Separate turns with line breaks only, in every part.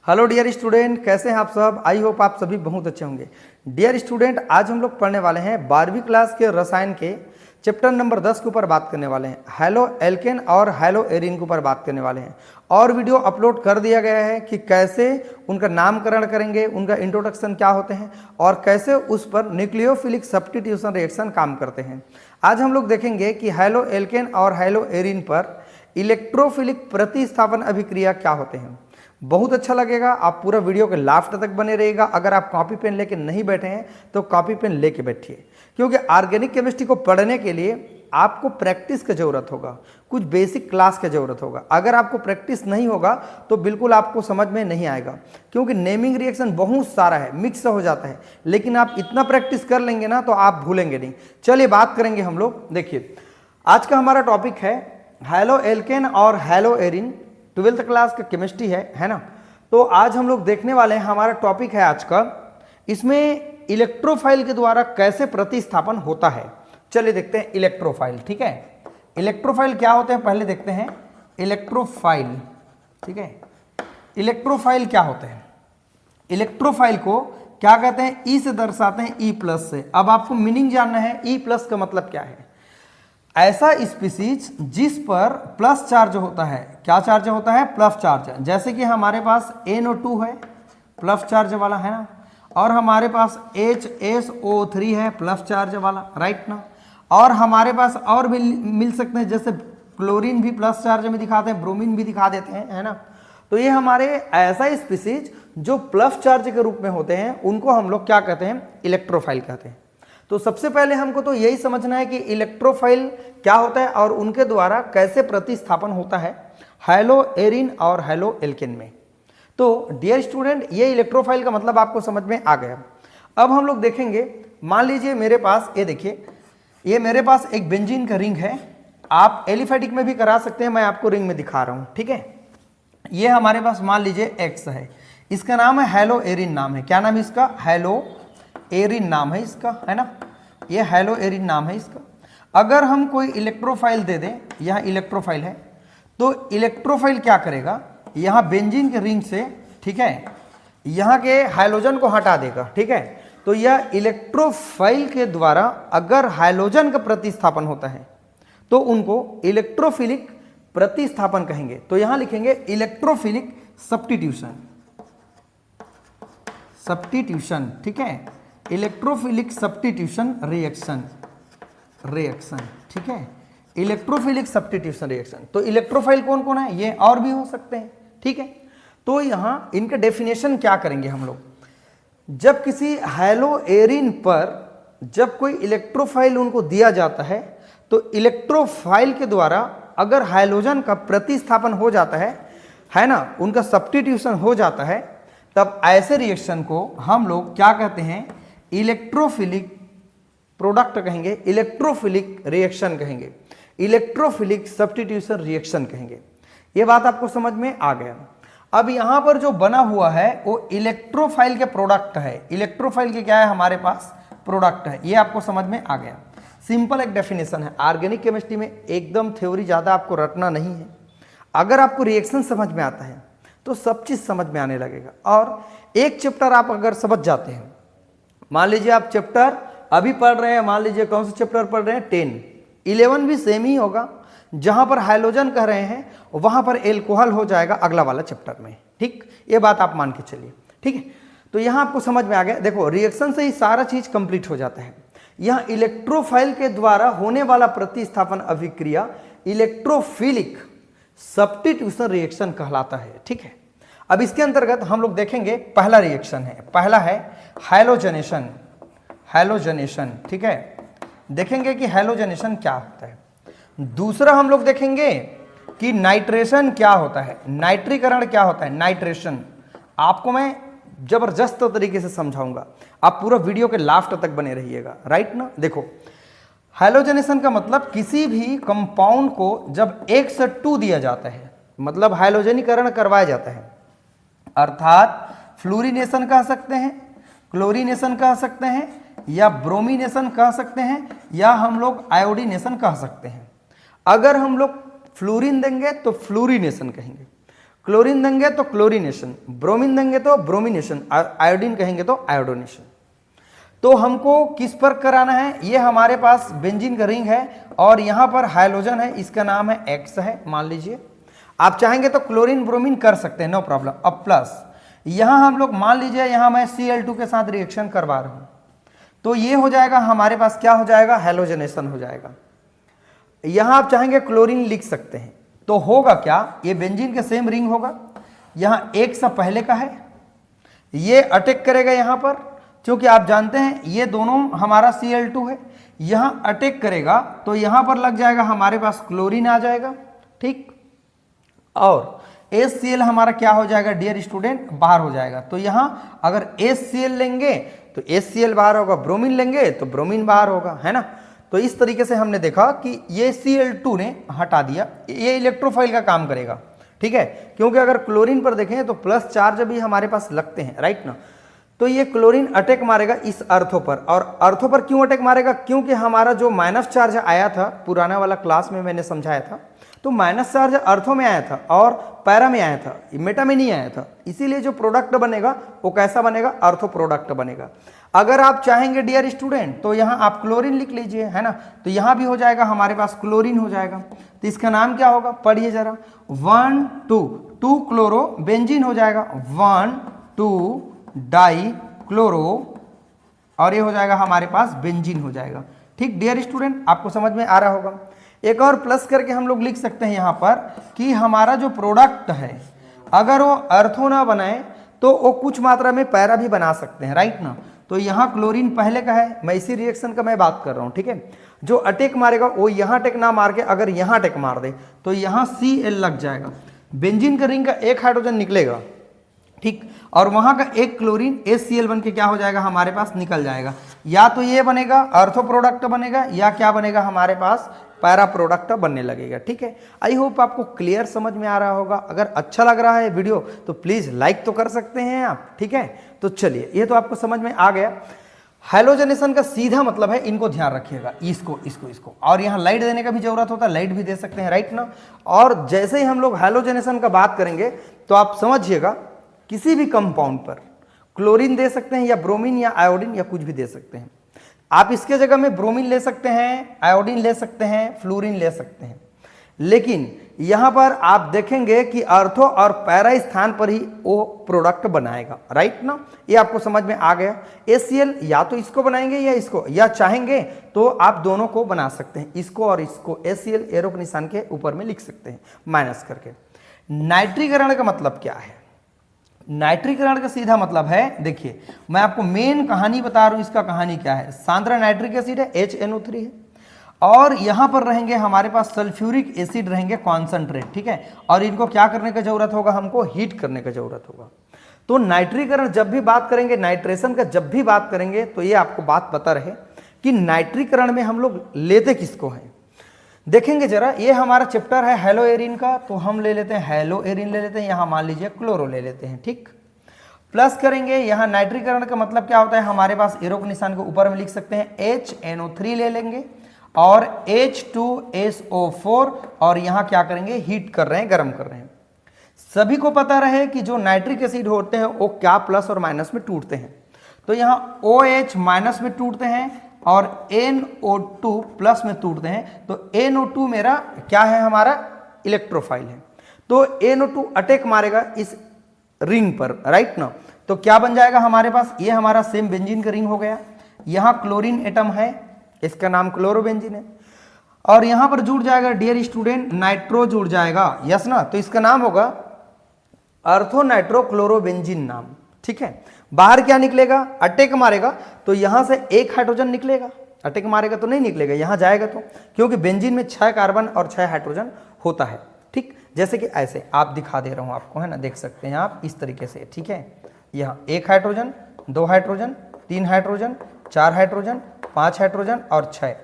Hello dear student, कैसे हैं आप सब। आई होप आप सभी बहुत अच्छे होंगे। डियर स्टूडेंट, आज हम लोग पढ़ने वाले हैं 12वीं क्लास के रसायन के चैप्टर नंबर 10 के ऊपर बात करने वाले हैं। हैलो एल्केन और हैलो एरिन के ऊपर बात करने वाले हैं और वीडियो अपलोड कर दिया गया है कि कैसे उनका नामकरण करेंगे, उनका इंट्रोडक्शन क्या होते हैं और कैसे उस पर न्यूक्लियोफिलिक सब्स्टिट्यूशन रिएक्शन काम करते हैं। आज हम लोग देखेंगे कि हैलो एल्केन और हैलो एरिन पर इलेक्ट्रोफिलिक प्रतिस्थापन अभिक्रिया क्या होते हैं। बहुत अच्छा लगेगा, आप पूरा वीडियो के लास्ट तक बने रहिएगा। अगर आप कॉपी पेन लेके नहीं बैठे हैं तो कॉपी पेन लेके बैठिए, क्योंकि ऑर्गेनिक केमिस्ट्री को पढ़ने के लिए आपको प्रैक्टिस की ज़रूरत होगा, कुछ बेसिक क्लास की ज़रूरत होगा। अगर आपको प्रैक्टिस नहीं होगा तो बिल्कुल आपको समझ में नहीं आएगा, क्योंकि नेमिंग रिएक्शन बहुत सारा है, मिक्स हो जाता है। लेकिन आप इतना प्रैक्टिस कर लेंगे ना तो आप भूलेंगे नहीं। चलिए बात करेंगे हम लोग। देखिए, आज का हमारा टॉपिक है हैलो एल्केन और हैलो एरिन। 12th क्लास का केमिस्ट्री है ना। तो आज हम लोग देखने वाले हैं, हमारा टॉपिक है आज का, इसमें इलेक्ट्रोफाइल के द्वारा कैसे प्रतिस्थापन होता है। चलिए देखते हैं इलेक्ट्रोफाइल। ठीक है, इलेक्ट्रोफाइल क्या होते हैं पहले देखते हैं। इलेक्ट्रोफाइल, ठीक है, इलेक्ट्रोफाइल क्या होते हैं। इलेक्ट्रोफाइल को क्या कहते हैं, ई से दर्शाते हैं, ई प्लस से। अब आपको मीनिंग जानना है, ई प्लस का मतलब क्या है। ऐसा स्पीसीज जिस पर प्लस चार्ज होता है। क्या चार्ज होता है? Plus charge. जैसे कि हमारे पास NO2 है, प्लस चार्ज वाला, है ना, और हमारे पास HSO3 है, प्लस चार्ज वाला, राइट ना। और हमारे पास और भी मिल सकते हैं, जैसे क्लोरीन भी प्लस चार्ज में दिखाते हैं, ब्रोमीन भी दिखा देते हैं, है ना। तो ये हमारे ऐसा स्पीसीज जो प्लस चार्ज के रूप में होते हैं, उनको हम लोग क्या कहते हैं, इलेक्ट्रोफाइल कहते हैं। तो सबसे पहले हमको तो यही समझना है कि इलेक्ट्रोफाइल क्या होता है और उनके द्वारा कैसे प्रतिस्थापन होता है हैलो एरिन और हैलो एल्केन में। तो डियर स्टूडेंट, ये इलेक्ट्रोफाइल का मतलब आपको समझ में आ गया। अब हम लोग देखेंगे, मान लीजिए मेरे पास ये देखिए, ये मेरे पास एक बेंजीन का रिंग है। आप एलिफेटिक में भी करा सकते हैं, मैं आपको रिंग में दिखा रहा हूं। ठीक है, ये हमारे पास मान लीजिए X है, इसका नाम है हैलो एरिन नाम है। क्या नाम है इसका? हैलो एरिन नाम है इसका, है ना। ये हैलो एरिन नाम है इसका। अगर हम कोई इलेक्ट्रोफाइल दे दें, यह इलेक्ट्रोफाइल है, तो इलेक्ट्रोफाइल क्या करेगा, यहाँ बेंजीन के रिंग से, ठीक है, यहाँ के हाइड्रोजन को हटा देगा। ठीक है, तो यह इलेक्ट्रोफाइल के द्वारा अगर हाइड्रोजन का प्रतिस्थापन होता है तो उनको इलेक्ट्रोफिलिक प्रतिस्थापन कहेंगे। तो यहाँ लिखेंगे इलेक्ट्रोफिलिक सब्स्टिट्यूशन, सब्स्टिट्यूशन, ठीक है, इलेक्ट्रोफिलिक सब्स्टिट्यूशन रिएक्शन, ठीक है, इलेक्ट्रोफिलिक सब्स्टिट्यूशन रिएक्शन। तो इलेक्ट्रोफाइल कौन कौन है, ये और भी हो सकते हैं। ठीक है, तो यहां इनका डेफिनेशन क्या करेंगे हम लोग। जब किसी हैलो एरिन पर जब कोई इलेक्ट्रोफाइल उनको दिया जाता है, तो इलेक्ट्रोफाइल के द्वारा अगर हाइड्रोजन का प्रतिस्थापन हो जाता है ना, उनका सब्स्टिट्यूशन हो जाता है, तब ऐसे रिएक्शन को हम लोग क्या कहते हैं, इलेक्ट्रोफिलिक प्रोडक्ट कहेंगे, इलेक्ट्रोफिलिक रिएक्शन कहेंगे, इलेक्ट्रोफिलिक सब्स्टिट्यूशन रिएक्शन कहेंगे। ये बात आपको समझ में आ गया। अब यहां पर जो बना हुआ है वो इलेक्ट्रोफाइल के प्रोडक्ट है। इलेक्ट्रोफाइल के क्या है, हमारे पास प्रोडक्ट है। ये आपको समझ में आ गया। सिंपल एक डेफिनेशन है। ऑर्गेनिक केमिस्ट्री में एकदम थ्योरी ज्यादा आपको रटना नहीं है। अगर आपको रिएक्शन समझ में आता है तो सब चीज समझ में आने लगेगा। और एक चैप्टर आप अगर समझ जाते हैं, मान लीजिए आप चैप्टर अभी पढ़ रहे हैं, मान लीजिए कौन सा चैप्टर पढ़ रहे हैं, 10, 11 भी सेम ही होगा। जहां पर हाइड्रोजन कह रहे हैं वहां पर एल्कोहल हो जाएगा अगला वाला चैप्टर में। ठीक, ये बात आप मान के चलिए। ठीक है, तो यहां आपको समझ में आ गया। देखो, रिएक्शन से ही सारा चीज कंप्लीट हो जाता है। यहां इलेक्ट्रोफाइल के द्वारा होने वाला प्रतिस्थापन अभिक्रिया इलेक्ट्रोफिलिक सब्स्टिट्यूशन रिएक्शन कहलाता है। ठीक है, अब इसके अंतर्गत हम लोग देखेंगे, पहला रिएक्शन है, पहला है हैलोजनेशन, हैलोजनेशन। ठीक है, देखेंगे कि हैलोजनेशन क्या होता है। दूसरा हम लोग देखेंगे कि नाइट्रेशन क्या होता है, नाइट्रीकरण क्या होता है, नाइट्रेशन। आपको मैं जबरदस्त तरीके से समझाऊंगा, आप पूरा वीडियो के लास्ट तक बने रहिएगा, राइट ना। देखो, हैलोजनेशन का मतलब किसी भी कंपाउंड को जब 1 से 2 दिया जाता है, मतलब हैलोजनीकरण करवाया जाता है, अर्थात फ्लोरीनेशन कह सकते हैं, क्लोरीनेशन कह सकते हैं, या ब्रोमीनेशन कह सकते हैं, या हम लोग आयोडीनेशन कह सकते हैं। अगर हम लोग फ्लोरीन देंगे तो फ्लोरीनेशन कहेंगे, क्लोरीन देंगे तो क्लोरीनेशन, ब्रोमीन देंगे तो ब्रोमिनेशन, आयोडीन कहेंगे तो आयोडोनेशन। तो हमको किस पर कराना है, ये हमारे पास बेंजीन का रिंग है और यहां पर हाइड्रोजन है, इसका नाम है X है मान लीजिए। आप चाहेंगे तो क्लोरीन ब्रोमीन कर सकते हैं, नो प्रॉब्लम। अब प्लस यहां हम लोग मान लीजिए यहां मैं Cl2 के साथ रिएक्शन करवा रहा हूं, तो ये हो जाएगा हमारे पास, क्या हो जाएगा, हैलोजनेशन हो जाएगा। यहां आप चाहेंगे क्लोरीन लिख सकते हैं, तो होगा क्या, ये बेंजीन के सेम रिंग होगा, यहां एक सा पहले का है, ये अटैक करेगा यहां पर, क्योंकि आप जानते हैं ये दोनों हमारा Cl2 है, यहां अटैक करेगा तो यहां पर लग जाएगा हमारे पास क्लोरीन आ जाएगा, ठीक। और HCl हमारा क्या हो जाएगा डियर स्टूडेंट, बाहर हो जाएगा। तो यहां अगर HCl लेंगे तो HCl बाहर होगा, ब्रोमीन लेंगे तो ब्रोमीन बाहर होगा, है ना। तो इस तरीके से हमने देखा कि ये Cl2 ने हटा दिया, ये इलेक्ट्रोफाइल का काम करेगा, ठीक है। क्योंकि अगर क्लोरीन पर देखें तो प्लस चार्ज भी हमारे पास लगते हैं, राइट ना। तो ये क्लोरीन अटैक मारेगा इस अर्थो पर, और अर्थो पर क्यों अटैक मारेगा, क्योंकि हमारा जो माइनस चार्ज आया था पुराना वाला क्लास में मैंने समझाया था, तो माइनस चार्ज अर्थो में आया था और पैरा में आया था, मेटा में नहीं आया था। इसीलिए जो प्रोडक्ट बनेगा वो कैसा बनेगा, अर्थो प्रोडक्ट बनेगा। अगर आप चाहेंगे डियर स्टूडेंट तो यहाँ आप क्लोरीन लिख लीजिए, है ना। तो यहाँ भी हो जाएगा हमारे पास क्लोरीन हो जाएगा, तो इसका नाम क्या होगा, पढ़िए जरा, 1 2 क्लोरो बेंजीन हो जाएगा, 1 2 डाई क्लोरो, और ये हो जाएगा हमारे पास बेंजीन हो जाएगा, ठीक डियर स्टूडेंट, आपको समझ में आ रहा होगा। एक और प्लस करके हम लोग लिख सकते हैं यहाँ पर कि हमारा जो प्रोडक्ट है अगर वो अर्थो ना बनाए तो वो कुछ मात्रा में पैरा भी बना सकते हैं, राइट ना। तो यहाँ क्लोरीन पहले का है, मैं इसी रिएक्शन का मैं बात कर रहा हूँ, ठीक है। जो अटैक मारेगा वो यहाँ अटैक ना मार के अगर यहाँ अटैक मार दे तो यहाँ Cl लग जाएगा, बेंजीन का रिंग का एक हाइड्रोजन निकलेगा, ठीक, और वहां का एक क्लोरीन HCl बन के क्या हो जाएगा हमारे पास निकल जाएगा। या तो ये बनेगा अर्थो प्रोडक्ट बनेगा या क्या बनेगा हमारे पास पैरा प्रोडक्ट बनने लगेगा, ठीक है। आई होप आपको क्लियर समझ में आ रहा होगा। अगर अच्छा लग रहा है वीडियो तो प्लीज लाइक तो कर सकते हैं आप, ठीक है। तो चलिए, ये तो आपको समझ में आ गया। हैलोजनेशन का सीधा मतलब है, इनको ध्यान रखिएगा, इसको इसको इसको, और यहाँ लाइट देने का भी जरूरत होता है, लाइट भी दे सकते हैं, राइट ना। और जैसे ही हम लोग हैलोजनेशन का बात करेंगे तो आप समझिएगा किसी भी कंपाउंड पर क्लोरीन दे सकते हैं या ब्रोमीन या आयोडीन या कुछ भी दे सकते हैं। आप इसके जगह में ब्रोमीन ले सकते हैं, आयोडीन ले सकते हैं, फ्लोरीन ले सकते हैं, लेकिन यहां पर आप देखेंगे कि अर्थो और पैरा स्थान पर ही वो प्रोडक्ट बनाएगा, राइट ना। ये आपको समझ में आ गया। HCl या तो इसको बनाएंगे या इसको, या चाहेंगे तो आप दोनों को बना सकते हैं, इसको और इसको। HCl एरो के निशान के ऊपर में लिख सकते हैं माइनस करके। नाइट्रीकरण का मतलब क्या है, नाइट्रीकरण का सीधा मतलब है, देखिए मैं आपको मेन कहानी बता रहा हूं, इसका कहानी क्या है। सांद्र नाइट्रिक एसिड है, HNO3 है, और यहां पर रहेंगे हमारे पास सल्फ्यूरिक एसिड रहेंगे कॉन्सेंट्रेट, ठीक है। और इनको क्या करने का जरूरत होगा, हमको हीट करने का जरूरत होगा। तो नाइट्रीकरण जब भी बात करेंगे, नाइट्रेशन का जब भी बात करेंगे, तो ये आपको बात पता रहे कि नाइट्रीकरण में हम लोग लेते किसको हैं। देखेंगे जरा, ये हमारा चैप्टर है हेलो एरिन का, तो हम ले लेते हैं हेलो एरिन ले लेते हैं, यहां मान लीजिए क्लोरो ले लेते हैं, ठीक। प्लस करेंगे, यहां नाइट्रीकरण का मतलब क्या होता है, हमारे पास एरो के निशान के ऊपर में लिख सकते हैं, HNO3 ले लेंगे और H2SO4, और यहां क्या करेंगे, हीट कर रहे हैं, गर्म कर रहे हैं। सभी को पता रहे कि जो नाइट्रिक एसिड होते हैं वो क्या प्लस और माइनस में टूटते हैं, तो यहां OH माइनस में टूटते हैं और NO2 प्लस में टूटते हैं। तो NO2 मेरा क्या है, हमारा इलेक्ट्रोफाइल है, तो NO2 अटैक मारेगा इस रिंग पर, राइट ना। तो क्या बन जाएगा हमारे पास, ये हमारा सेम बेंजीन का रिंग हो गया। यहां क्लोरीन एटम है, इसका नाम क्लोरोबेंजीन है, और यहां पर जुड़ जाएगा डियर स्टूडेंट नाइट्रो जुड़ जाएगा, यस ना। तो इसका नाम होगा अर्थो नाइट्रो क्लोरोबेंजीन नाम, ठीक है। बाहर क्या निकलेगा, अटैक मारेगा तो यहां से एक हाइड्रोजन निकलेगा, अटैक मारेगा तो नहीं निकलेगा, यहां जाएगा तो, क्योंकि बेंजीन में 6 कार्बन और 6 हाइड्रोजन होता है, ठीक। जैसे कि ऐसे आप दिखा दे रहा हूं आपको, है ना, देख सकते हैं आप इस तरीके से, ठीक है। यहाँ 1 hydrogen, 2 hydrogen, 3 hydrogen, 4 hydrogen, 5 hydrogen और 6।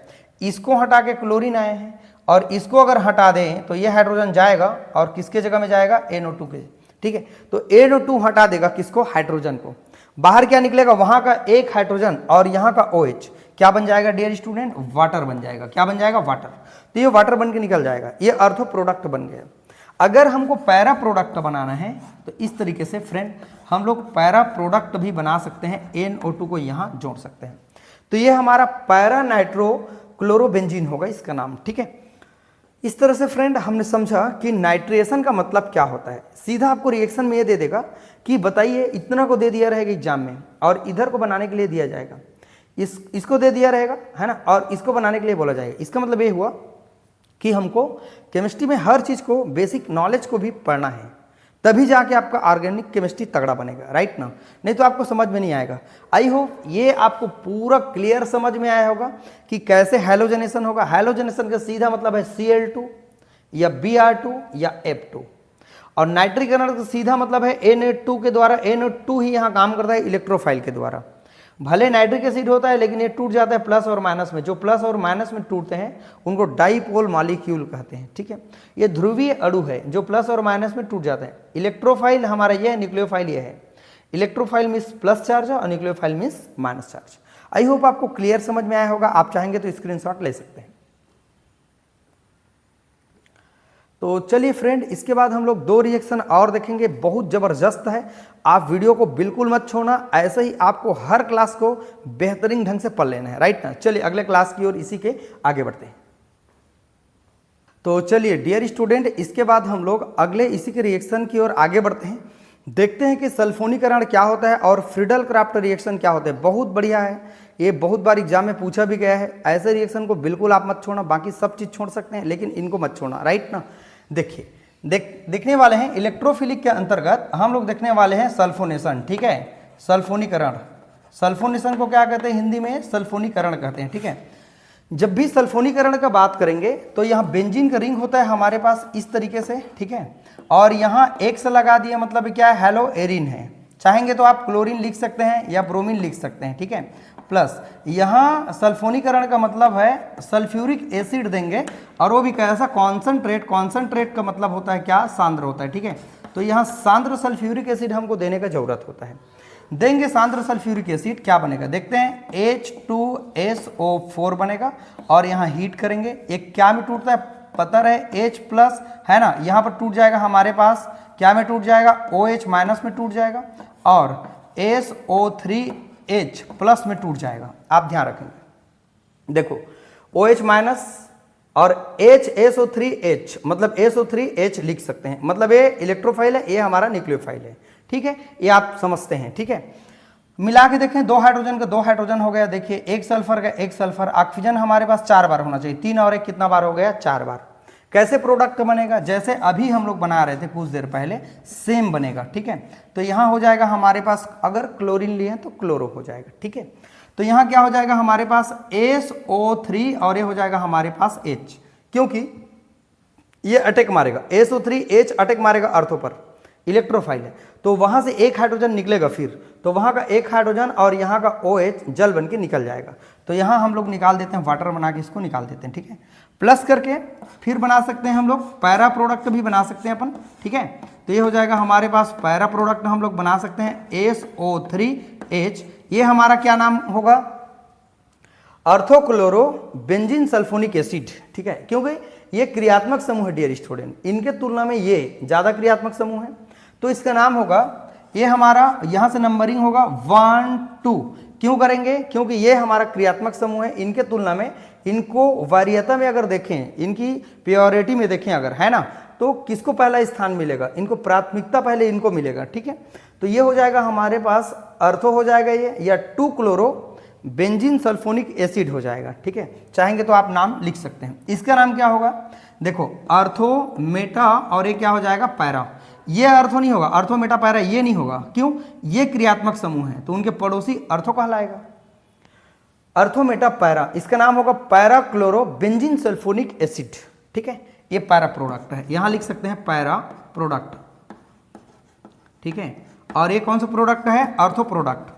इसको हटा के क्लोरीन आए हैं, और इसको अगर हटा दें तो ये हाइड्रोजन जाएगा और किसके जगह में जाएगा, NO2 के, ठीक है। तो NO2 हटा देगा किसको, हाइड्रोजन को। बाहर क्या निकलेगा, वहां का एक हाइड्रोजन और यहां का OH, क्या बन जाएगा डियर स्टूडेंट, वाटर बन जाएगा। क्या बन जाएगा, वाटर। तो ये वाटर बन के निकल जाएगा, ये अर्थो प्रोडक्ट बन गया। अगर हमको पैरा प्रोडक्ट बनाना है तो इस तरीके से फ्रेंड हम लोग पैरा प्रोडक्ट भी बना सकते हैं, NO2 को यहाँ जोड़ सकते हैं। तो ये हमारा पैरा नाइट्रो क्लोरोबेंजीन होगा इसका नाम, ठीक है। इस तरह से फ्रेंड हमने समझा कि नाइट्रेशन का मतलब क्या होता है। सीधा आपको रिएक्शन में ये दे देगा कि बताइए इतना को दे दिया रहेगा एग्जाम में और इधर को बनाने के लिए दिया जाएगा, इसको दे दिया रहेगा, है ना, और इसको बनाने के लिए बोला जाएगा। इसका मतलब ये हुआ कि हमको केमिस्ट्री में हर चीज़ को, बेसिक नॉलेज को भी पढ़ना है, तभी जाके आपका ऑर्गेनिक केमिस्ट्री तगड़ा बनेगा, राइट ना, नहीं तो आपको समझ में नहीं आएगा। आई होप ये आपको पूरा क्लियर समझ में आया होगा कि कैसे हैलोजनेशन होगा। हैलोजनेशन का सीधा मतलब है Cl2 या Br2 या F2, और नाइट्रीकरण का सीधा मतलब है Na2 के द्वारा। Na2 ही यहाँ काम करता है इलेक्ट्रोफाइल के द्वारा। भले नाइट्रिक एसिड होता है लेकिन ये टूट जाता है प्लस और माइनस में। जो प्लस और माइनस में टूटते हैं उनको डाइपोल मॉलिक्यूल कहते हैं, ठीक है। ये ध्रुवीय अणु है जो प्लस और माइनस में टूट जाते हैं। इलेक्ट्रोफाइल हमारा ये है, न्यूक्लियोफाइल ये है। इलेक्ट्रोफाइल मीन्स प्लस चार्ज और nucleophile means minus charge. I hope आपको क्लियर समझ में आया होगा। आप चाहेंगे तो स्क्रीनशॉट ले सकते हैं। तो चलिए फ्रेंड, इसके बाद हम लोग 2 रिएक्शन और देखेंगे, बहुत ज़बरदस्त है। आप वीडियो को बिल्कुल मत छोड़ना, ऐसे ही आपको हर क्लास को बेहतरीन ढंग से पढ़ लेना है, राइट ना। चलिए अगले क्लास की ओर इसी के आगे बढ़ते हैं। तो चलिए डियर स्टूडेंट, इसके बाद हम लोग अगले इसी के रिएक्शन की ओर आगे बढ़ते हैं। देखते हैं कि सल्फोनीकरण क्या होता है और फ्रीडल क्राफ्ट रिएक्शन क्या होता है। बहुत बढ़िया है, ये बहुत बार एग्जाम में पूछा भी गया है। ऐसे रिएक्शन को बिल्कुल आप मत छोड़ना, बाकी सब चीज़ छोड़ सकते हैं लेकिन इनको मत छोड़ना, राइट ना। देखिए देखने वाले हैं इलेक्ट्रोफिलिक के अंतर्गत हम लोग देखने वाले हैं सल्फोनेशन, ठीक है। सल्फोनीकरण, सल्फोनेशन को क्या कहते हैं हिंदी में? सल्फोनीकरण कहते हैं, ठीक है। जब भी सल्फोनीकरण का बात करेंगे तो यहाँ बेंजीन का रिंग होता है हमारे पास इस तरीके से, ठीक है। और यहाँ एक्स लगा दिया, मतलब क्या है? हेलो एरिन है। चाहेंगे तो आप क्लोरीन लिख सकते हैं या ब्रोमीन लिख सकते हैं, ठीक है। प्लस यहाँ सल्फोनीकरण का मतलब है सल्फ्यूरिक एसिड देंगे, और वो भी कैसा? कॉन्सनट्रेट। कॉन्सनट्रेट का मतलब होता है क्या? सांद्र होता है, ठीक है। तो यहाँ सांद्र सल्फ्यूरिक एसिड हमको देने का जरूरत होता है। देंगे सांद्र सल्फ्यूरिक एसिड, क्या बनेगा देखते हैं। H2SO4 बनेगा, और यहाँ हीट करेंगे। एक क्या में टूटता है पता रहे? H प्लस है ना, यहाँ पर टूट जाएगा हमारे पास, क्या में टूट जाएगा? OH माइनस में टूट जाएगा, और SO3H प्लस में टूट जाएगा। आप ध्यान रखेंगे, देखो OH माइनस और HSO3H, मतलब SO3H लिख सकते हैं, मतलब ये इलेक्ट्रोफाइल है, ये हमारा न्यूक्लियोफाइल है, ठीक है। ये आप समझते हैं, ठीक है। मिला के देखें, 2 हाइड्रोजन का 2 हाइड्रोजन हो गया। देखिए एक सल्फर का 1 सल्फर। ऑक्सीजन हमारे पास 4 बार होना चाहिए, 3 और 1 कितना बार हो गया? 4 बार। कैसे प्रोडक्ट बनेगा? जैसे अभी हम लोग बना रहे थे कुछ देर पहले, सेम बनेगा, ठीक है। तो यहाँ हो जाएगा हमारे पास, अगर क्लोरीन लिए तो क्लोरो हो जाएगा, ठीक है। तो यहाँ क्या हो जाएगा हमारे पास? SO3, और ये हो जाएगा हमारे पास H, क्योंकि ये अटैक मारेगा, SO3H अटैक मारेगा अर्थों पर, इलेक्ट्रोफाइल है। तो वहां से एक हाइड्रोजन निकलेगा, फिर तो वहां का एक हाइड्रोजन और यहाँ का OH जल बन के निकल जाएगा। तो यहाँ हम लोग निकाल देते हैं, वाटर बना के इसको निकाल देते हैं, ठीक है। प्लस करके फिर बना सकते हैं हम लोग पैरा प्रोडक्ट भी बना सकते हैं अपन, ठीक है। तो ये हो जाएगा हमारे पास पैरा प्रोडक्ट हम लोग बना सकते हैं SO3H। ये हमारा क्या नाम होगा? अर्थोक्लोरो बेंजीन सल्फोनिक एसिड, ठीक है। क्योंकि ये क्रियात्मक समूह है डियर स्टूडेंट, इनके तुलना में ये ज्यादा क्रियात्मक समूह है, तो इसका नाम होगा, ये हमारा यहां से नंबरिंग होगा 1 2। क्यों करेंगे? क्योंकि ये हमारा क्रियात्मक समूह है, इनके तुलना में इनको वरीयता में अगर देखें, इनकी प्योरिटी में देखें अगर, है ना, तो किसको पहला स्थान मिलेगा? इनको प्राथमिकता पहले इनको मिलेगा, ठीक है। तो ये हो जाएगा हमारे पास अर्थो हो जाएगा ये, या 2 क्लोरो बेंजीन सल्फोनिक एसिड हो जाएगा, ठीक है। चाहेंगे तो आप नाम लिख सकते हैं। इसका नाम क्या होगा? देखो अर्थो मेटा, और ये क्या हो जाएगा? पैरा। ये अर्थो नहीं होगा, अर्थो मेटा पैरा ये नहीं होगा। क्यों? ये क्रियात्मक समूह है, तो उनके पड़ोसी अर्थो कहलाएगा। अर्थो मेटा पैरा, इसका नाम होगा para chloro benzene sulphonic acid, ठीक है। ये पैरा प्रोडक्ट है, यहां लिख सकते हैं पैरा प्रोडक्ट, ठीक है। और ये कौन सा प्रोडक्ट है? अर्थो प्रोडक्ट।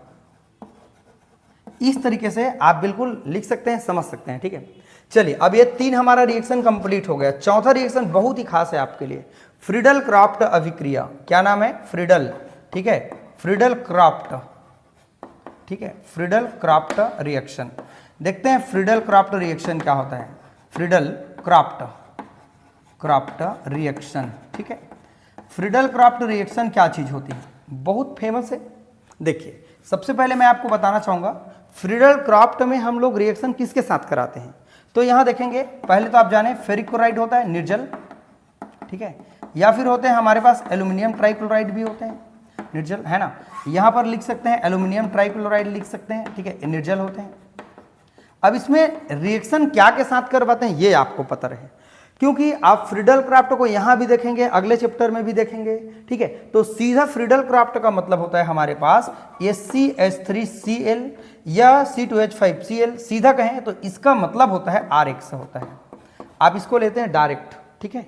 इस तरीके से आप बिल्कुल लिख सकते हैं, समझ सकते हैं, ठीक है। चलिए अब ये 3 हमारा रिएक्शन कंप्लीट हो गया। चौथा रिएक्शन बहुत ही खास है आपके लिए, फ्रीडल क्राफ्ट अभिक्रिया। क्या नाम है? फ्रीडल, ठीक है। फ्रीडल क्राफ्ट, ठीक है। फ्रीडल क्राफ्ट रिएक्शन, देखते हैं फ्रीडल क्राफ्ट रिएक्शन क्या होता है। फ्रीडल क्राफ्ट रिएक्शन, ठीक है। ठीक है। फ्रीडल क्राफ्ट रिएक्शन क्या चीज होती है, बहुत फेमस है। देखिए सबसे पहले मैं आपको बताना चाहूंगा फ्रीडल क्राफ्ट में हम लोग रिएक्शन किसके साथ कराते हैं। तो यहां देखेंगे पहले तो आप जाने फेरिक क्लोराइड होता है निर्जल, ठीक है, या फिर होते हैं हमारे पास एल्यूमिनियम ट्राइक्लोराइड भी होते हैं निर्जल, है ना। यहां पर लिख सकते हैं एल्यूमिनियम ट्राइक्लोराइड लिख सकते हैं, ठीक है, निर्जल होते हैं। अब इसमें रिएक्शन क्या के साथ करवाते हैं ये आपको पता रहे, क्योंकि आप फ्रीडल क्राफ्ट को यहां भी देखेंगे, अगले चैप्टर में भी देखेंगे, ठीक है। तो सीधा फ्रीडल क्राफ्ट का मतलब होता है हमारे पास ये CH3Cl या C2H5Cl, सीधा कहें तो इसका मतलब होता है RX होता है। आप इसको लेते हैं डायरेक्ट, ठीक है।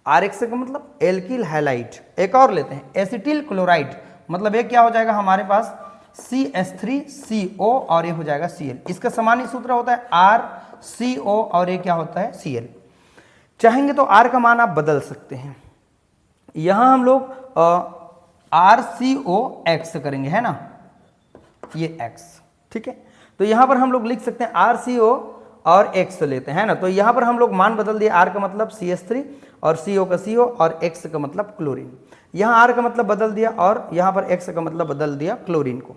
RX का मतलब एल्किल हैलाइड। एक और लेते हैं एसिटिल क्लोराइड, मतलब ये क्या हो जाएगा हमारे पास CH3CO और ये हो जाएगा Cl। इसका सामान्य सूत्र होता है RCO और ये क्या होता है Cl। चाहेंगे तो R का मान आप बदल सकते हैं, यहां हम लोग RCOX करेंगे, है ना, ये X, ठीक है। तो यहां पर हम लोग लिख सकते हैं RCO और X लेते हैं ना। तो यहां पर हम लोग मान बदल दिए, R का मतलब CH3 और CO का CO और X का मतलब क्लोरीन। यहां R का मतलब बदल दिया और यहां पर X का मतलब बदल दिया क्लोरीन को,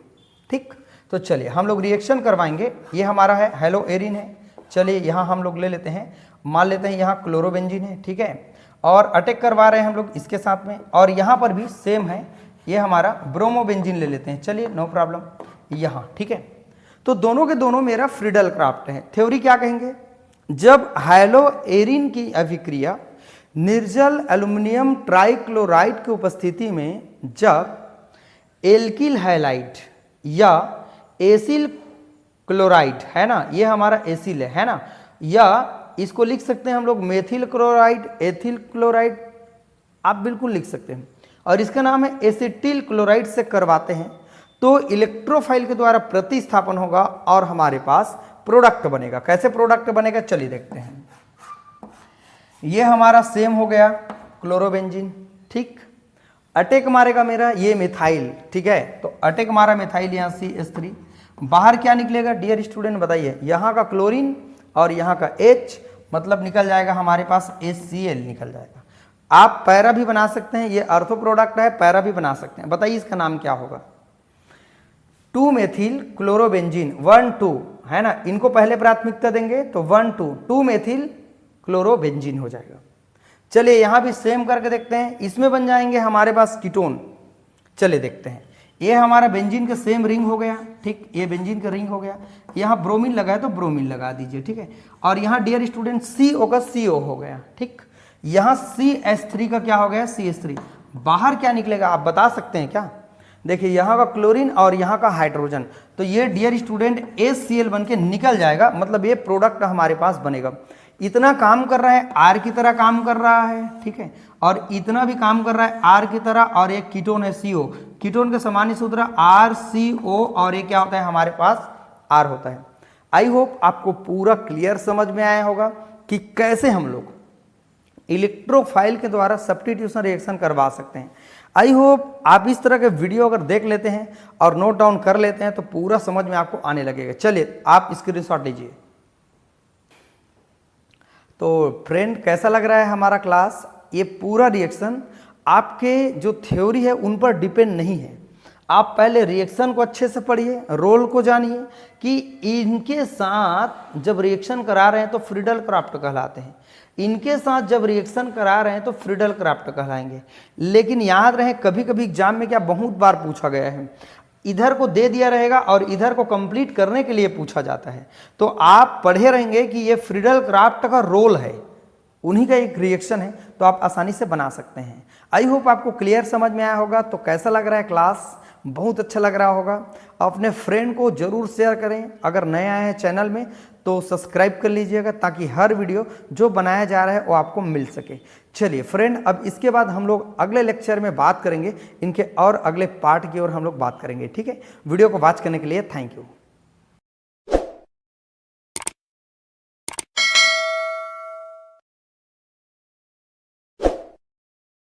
ठीक। तो चलिए हम लोग रिएक्शन करवाएंगे। ये हमारा है हेलो एरिन है। चलिए यहां हम लोग ले लेते हैं, मान लेते हैं यहाँ क्लोरोबेंजीन है, ठीक है, और अटैक करवा रहे हैं हम लोग इसके साथ में। और यहाँ पर भी सेम है, ये हमारा ब्रोमोबेंजीन ले लेते हैं, चलिए नो प्रॉब्लम यहाँ, ठीक है। तो दोनों के दोनों मेरा फ्रीडल क्राफ्ट है। थ्योरी क्या कहेंगे, जब हेलो एरिन की अभिक्रिया निर्जल एल्यूमिनियम ट्राइक्लोराइड की उपस्थिति में जब एल्किल हैलाइड या एसिल क्लोराइड, है ना, ये हमारा एसिल है ना, या इसको लिख सकते हैं हम लोग मेथिल क्लोराइड, एथिल क्लोराइड, आप बिल्कुल लिख सकते हैं, और इसका नाम है एसिटिल क्लोराइड से करवाते हैं, तो इलेक्ट्रोफाइल के द्वारा प्रतिस्थापन होगा और हमारे पास प्रोडक्ट बनेगा। कैसे प्रोडक्ट बनेगा चलिए देखते हैं। ये हमारा सेम हो गया क्लोरोबेंजीन, ठीक। अटैक मारेगा मेरा ये मिथाइल, ठीक है, तो अटैक मारा मिथाइल, यहाँ CH3, बाहर क्या निकलेगा डियर स्टूडेंट बताइए, यहाँ का क्लोरीन और यहाँ का H, मतलब निकल जाएगा हमारे पास HCl निकल जाएगा। आप पैरा भी बना सकते हैं, ये अर्थो प्रोडक्ट है, पैरा भी बना सकते हैं। बताइए इसका नाम क्या होगा, 2 मेथिल क्लोरोबेंजीन 1,2, है ना, इनको पहले प्राथमिकता देंगे तो 1,2 2 मेथिल क्लोरोबेंजीन हो जाएगा। चलिए यहां भी सेम करके देखते हैं, इसमें बन जाएंगे हमारे पास कीटोन। चलिए देखते हैं, ये हमारा बेंजीन का सेम रिंग हो गया, ठीक, ये बेंजीन का रिंग हो गया। यहाँ ब्रोमीन लगा है तो ब्रोमीन लगा दीजिए, ठीक है। और यहाँ डियर स्टूडेंट CO का CO हो गया, ठीक। यहाँ CH3 का क्या हो गया CH3। बाहर क्या निकलेगा आप बता सकते हैं क्या, देखिए यहाँ का क्लोरीन और यहाँ का हाइड्रोजन, तो ये डियर स्टूडेंट HCl बन के निकल जाएगा, मतलब ये प्रोडक्ट हमारे पास बनेगा। इतना काम कर रहा है R की तरह काम कर रहा है, ठीक है, और इतना भी काम कर रहा है R की तरह, और एक कीटोन है CO, कीटोन का सामान्य सूत्र RCO और ये क्या होता है हमारे पास R होता है। आई होप आपको पूरा क्लियर समझ में आया होगा कि कैसे हम लोग इलेक्ट्रोफाइल के द्वारा सब्स्टिट्यूशन रिएक्शन करवा सकते हैं। आई होप आप इस तरह के वीडियो अगर देख लेते हैं और नोट डाउन कर लेते हैं तो पूरा समझ में आपको आने लगेगा। चलिए आप स्क्रीनशॉट लीजिए। तो फ्रेंड कैसा लग रहा है हमारा क्लास, ये पूरा रिएक्शन आपके जो थ्योरी है उन पर डिपेंड नहीं है। आप पहले रिएक्शन को अच्छे से पढ़िए, रोल को जानिए कि इनके साथ जब रिएक्शन करा रहे हैं तो फ्रीडल क्राफ्ट कहलाते हैं, इनके साथ जब रिएक्शन करा रहे हैं तो फ्रीडल क्राफ्ट कहलाएंगे। लेकिन याद रहे कभी कभी एग्जाम में क्या बहुत बार पूछा गया है, इधर को दे दिया रहेगा और इधर को कंप्लीट करने के लिए पूछा जाता है, तो आप पढ़े रहेंगे कि ये फ्रीडल क्राफ्ट का रोल है, उन्हीं का एक रिएक्शन है, तो आप आसानी से बना सकते हैं। आई होप आपको क्लियर समझ में आया होगा। तो कैसा लग रहा है क्लास, बहुत अच्छा लग रहा होगा। अपने फ्रेंड को जरूर शेयर करें, अगर नए आए हैं चैनल में तो सब्सक्राइब कर लीजिएगा ताकि हर वीडियो जो बनाया जा रहा है वो आपको मिल सके। चलिए फ्रेंड, अब इसके बाद हम लोग अगले लेक्चर में बात करेंगे इनके और अगले पार्ट की ओर हम लोग बात करेंगे, ठीक है। वीडियो को वॉच करने के लिए थैंक यू।